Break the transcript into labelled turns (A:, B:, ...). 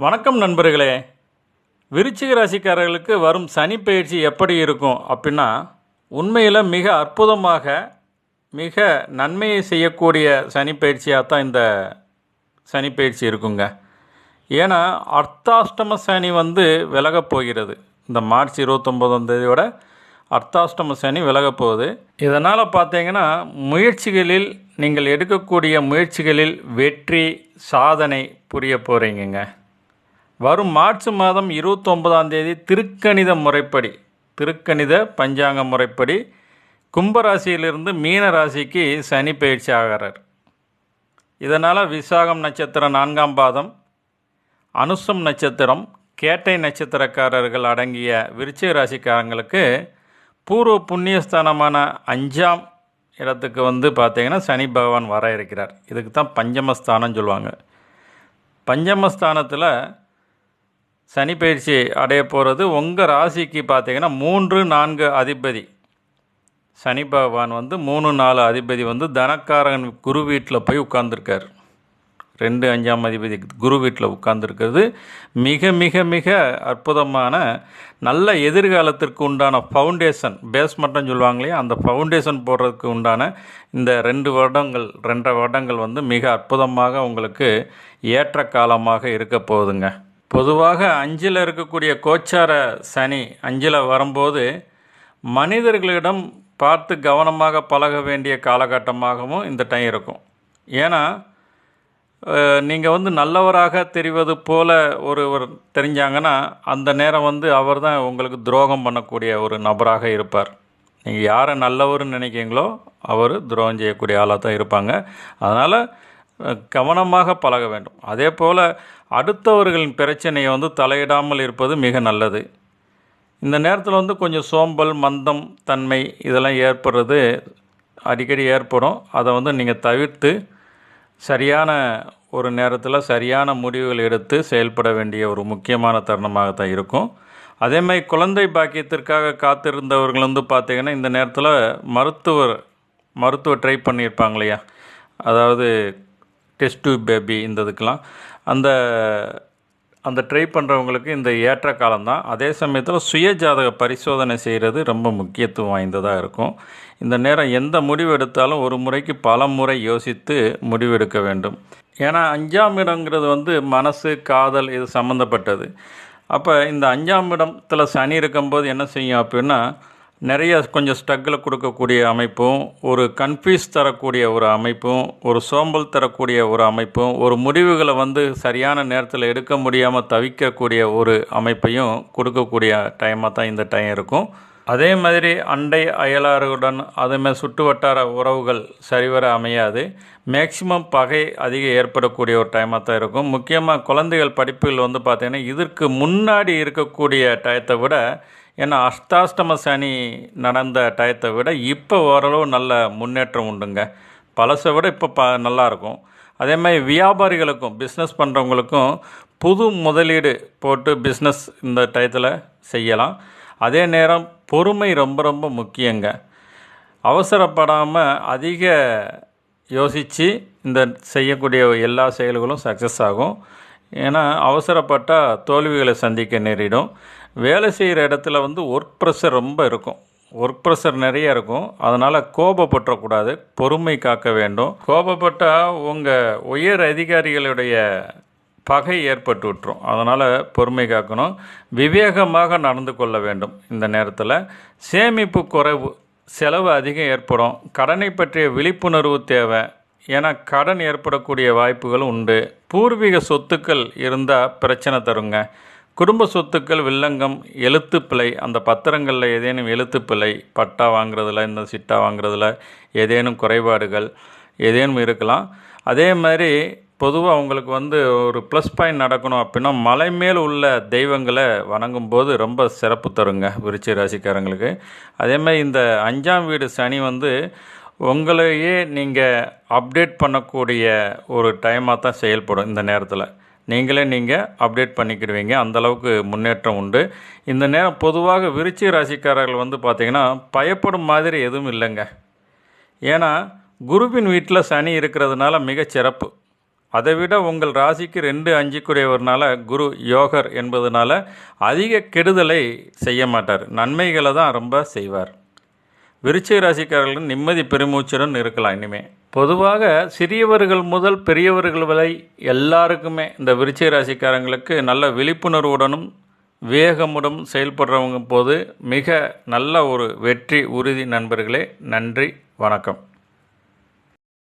A: வணக்கம் நண்பர்களே. விருச்சிக ராசிக்காரர்களுக்கு வரும் சனி பயிற்சி எப்படி இருக்கும் அப்படின்னா, உண்மையில் மிக அற்புதமாக மிக நன்மையை செய்யக்கூடிய சனி பயிற்சியாக தான் இந்த சனி பயிற்சி இருக்குங்க. ஏன்னா அர்த்தாஷ்டம சனி விலகப் போகிறது. இந்த மார்ச் 29ஆம் தேதியோட அர்த்தாஷ்டம சனி விலகப் போகுது. இதனால் பார்த்தீங்கன்னா முயற்சிகளில் நீங்கள் எடுக்கக்கூடிய முயற்சிகளில் வெற்றி சாதனை புரிய போகிறீங்க. வரும் மார்ச் மாதம் 29ஆம் தேதி திருக்கணித பஞ்சாங்க முறைப்படி கும்பராசியிலிருந்து மீன ராசிக்கு சனி பயிற்சி ஆகிறார். இதனால் விசாகம் நட்சத்திரம் 4ஆம் பாதம், அனுசம் நட்சத்திரம், கேட்டை நட்சத்திரக்காரர்கள் அடங்கிய விருச்சிக ராசிக்காரங்களுக்கு பூர்வ புண்ணியஸ்தானமான 5ஆம் இடத்துக்கு பார்த்திங்கன்னா சனி பகவான் வர இருக்கிறார். இதுக்கு தான் பஞ்சமஸ்தானம் சொல்லுவாங்க. பஞ்சமஸ்தானத்தில் சனி பயிற்சி அடைய போகிறது. உங்கள் ராசிக்கு பார்த்திங்கன்னா 3, 4 அதிபதி சனி பகவான் 3, 4 அதிபதி தனக்காரகன் குரு வீட்டில் போய் உட்கார்ந்துருக்கார். 2, 5ஆம் அதிபதி குரு வீட்டில் உட்கார்ந்துருக்கிறது மிக மிக மிக அற்புதமான நல்ல எதிர்காலத்திற்கு உண்டான ஃபவுண்டேஷன், பேஸ்மெண்ட்னு சொல்லுவாங்க இல்லையா, அந்த ஃபவுண்டேஷன் போடுறதுக்கு உண்டான இந்த 2.5 வருடங்கள் மிக அற்புதமாக உங்களுக்கு ஏற்ற காலமாக இருக்க போகுதுங்க. பொதுவாக 5ல் இருக்கக்கூடிய கோச்சார சனி 5ல் வரும்போது மனிதர்களிடம் பார்த்து கவனமாக பழக வேண்டிய காலகட்டமாகவும் இந்த டைம் இருக்கும். ஏன்னா நீங்கள் நல்லவராக தெரிவது போல் ஒருவர் தெரிஞ்சாங்கன்னா அந்த நேரம் அவர் தான் உங்களுக்கு துரோகம் பண்ணக்கூடிய ஒரு நபராக இருப்பார். நீங்கள் யாரை நல்லவர்னு நினைக்கிறீங்களோ அவர் துரோகம் செய்யக்கூடிய ஆளாக தான் இருப்பாங்க. அதனால் கவனமாக பழக வேண்டும். அதே போல் அடுத்தவர்களின் பிரச்சனையை தலையிடாமல் இருப்பது மிக நல்லது. இந்த நேரத்தில் கொஞ்சம் சோம்பல், மந்தம் தன்மை இதெல்லாம் ஏற்படுறது அடிக்கடி ஏற்படும். அதை நீங்கள் தவிர்த்து சரியான ஒரு நேரத்தில் சரியான முடிவுகள் எடுத்து செயல்பட வேண்டிய ஒரு முக்கியமான தருணமாக தான் இருக்கும். அதேமாதிரி குழந்தை பாக்கியத்திற்காக காத்திருந்தவர்கள் பார்த்திங்கன்னா இந்த நேரத்தில் மருத்துவ ட்ரை பண்ணியிருப்பாங்க இல்லையா, அதாவது டெஸ்ட் டியூப் பேபி இந்த இதுக்கெலாம் அந்த ட்ரை பண்ணுறவங்களுக்கு இந்த ஏற்ற காலம்தான். அதே சமயத்தில் சுயஜாதக பரிசோதனை செய்கிறது ரொம்ப முக்கியத்துவம் வாய்ந்ததாக இருக்கும். இந்த நேரம் எந்த முடிவு எடுத்தாலும் ஒரு முறைக்கு பல முறை யோசித்து முடிவெடுக்க வேண்டும். ஏன்னா 5ஆம் இடங்கிறது மனசு, காதல் இது சம்மந்தப்பட்டது. அப்போ இந்த 5ஆம் இடத்துல சனி இருக்கும்போது என்ன செய்யும் அப்படின்னா, நிறைய கொஞ்சம் ஸ்ட்ரகிளை கொடுக்கக்கூடிய அமைப்பும், ஒரு கன்ஃபியூஸ் தரக்கூடிய ஒரு அமைப்பும், ஒரு சோம்பல் தரக்கூடிய ஒரு அமைப்பும், ஒரு முடிவுகளை சரியான நேரத்தில் எடுக்க முடியாமல் தவிக்கக்கூடிய ஒரு அமைப்பையும் கொடுக்கக்கூடிய டைமாக தான் இந்த டைம் இருக்கும். அதே மாதிரி அண்டை அயலாருடன் அதேமாதிரி சுற்று வட்டார உறவுகள் சரிவர அமையாது. மேக்சிமம் பகை அதிகம் ஏற்படக்கூடிய ஒரு டைமாக தான் இருக்கும். முக்கியமாக குழந்தைகள் படிப்புகள் பார்த்திங்கன்னா இதற்கு முன்னாடி இருக்கக்கூடிய டயத்தை விட, ஏன்னா அஷ்டாஷ்டம சனி நடந்த டயத்தை விட இப்போ ஓரளவு நல்ல முன்னேற்றம் உண்டுங்க. பழசை விட இப்போ நல்லாயிருக்கும். அதே மாதிரி வியாபாரிகளுக்கும் பிஸ்னஸ் பண்ணுறவங்களுக்கும் புது முதலீடு போட்டு பிஸ்னஸ் இந்த டயத்தில் செய்யலாம். அதே நேரம் பொறுமை ரொம்ப ரொம்ப முக்கியங்க. அவசரப்படாமல் அதிக யோசித்து இந்த செய்யக்கூடிய எல்லா செயல்களும் சக்ஸஸ் ஆகும். ஏன்னா அவசரப்பட்டால் தோல்விகளை சந்திக்க நேரிடும். வேலை செய்கிற இடத்துல ஒர்க் ப்ரெஷர் ரொம்ப இருக்கும், ஒர்க் ப்ரெஷர் நிறைய இருக்கும். அதனால் கோபப்பற்றக்கூடாது, பொறுமை காக்க வேண்டும். கோபப்பட்டால் உங்கள் உயர் அதிகாரிகளுடைய பகை ஏற்பட்டு விட்டுரும். அதனால் பொறுமை காக்கணும், விவேகமாக நடந்து கொள்ள வேண்டும். இந்த நேரத்தில் சேமிப்பு குறைவு, செலவு அதிகம் ஏற்படும். கடனை பற்றிய விழிப்புணர்வு தேவை. ஏன்னா கடன் ஏற்படக்கூடிய வாய்ப்புகளும் உண்டு. பூர்வீக சொத்துக்கள் இருந்தால் பிரச்சனை தருங்க. குடும்ப சொத்துக்கள் வில்லங்கம், எழுத்துப்பிழை, அந்த பத்திரங்களில் ஏதேனும் எழுத்துப்பிழை, பட்டா வாங்குறதுல இந்த சிட்டா வாங்குறதுல ஏதேனும் குறைபாடுகள் ஏதேனும் இருக்கலாம். அதே மாதிரி பொதுவாக உங்களுக்கு ஒரு ப்ளஸ் பாயிண்ட் நடக்கணும் அப்படின்னா மலை மேல் உள்ள தெய்வங்களை வணங்கும் போது ரொம்ப சிறப்பு தருங்க விருச்சிக ராசிக்காரங்களுக்கு. அதேமாதிரி இந்த 5ஆம் வீடு சனி உங்களையே நீங்கள் அப்டேட் பண்ணக்கூடிய ஒரு டைமாக தான் செயல்படும். இந்த நேரத்தில் நீங்கள் அப்டேட் பண்ணிக்கிடுவீங்க. அந்தளவுக்கு முன்னேற்றம் உண்டு. இந்த நேரம் பொதுவாக விருச்சிக ராசிக்காரர்கள் பார்த்திங்கன்னா பயப்படும் மாதிரி எதுவும் இல்லைங்க. ஏன்னா குருவின் வீட்டில் சனி இருக்கிறதுனால மிகச்சிறப்பு. அதை விட உங்கள் ராசிக்கு 2, 5 குரு யோகர் என்பதனால அதிக கெடுதலை செய்ய மாட்டார், நன்மைகளை தான் ரொம்ப செய்வார். விருச்சிக ராசிக்காரர்கள் நிம்மதி பெருமூச்சுடன் இருக்கலாம். இனிமேல் பொதுவாக சிறியவர்கள் முதல் பெரியவர்கள் வரை எல்லாருக்குமே இந்த விருச்சிக ராசிக்காரங்களுக்கு நல்ல விழிப்புணர்வுடனும் வேகமுடன் செயல்படுறவங்க போது மிக நல்ல ஒரு வெற்றி உறுதி. நண்பர்களே, நன்றி, வணக்கம்.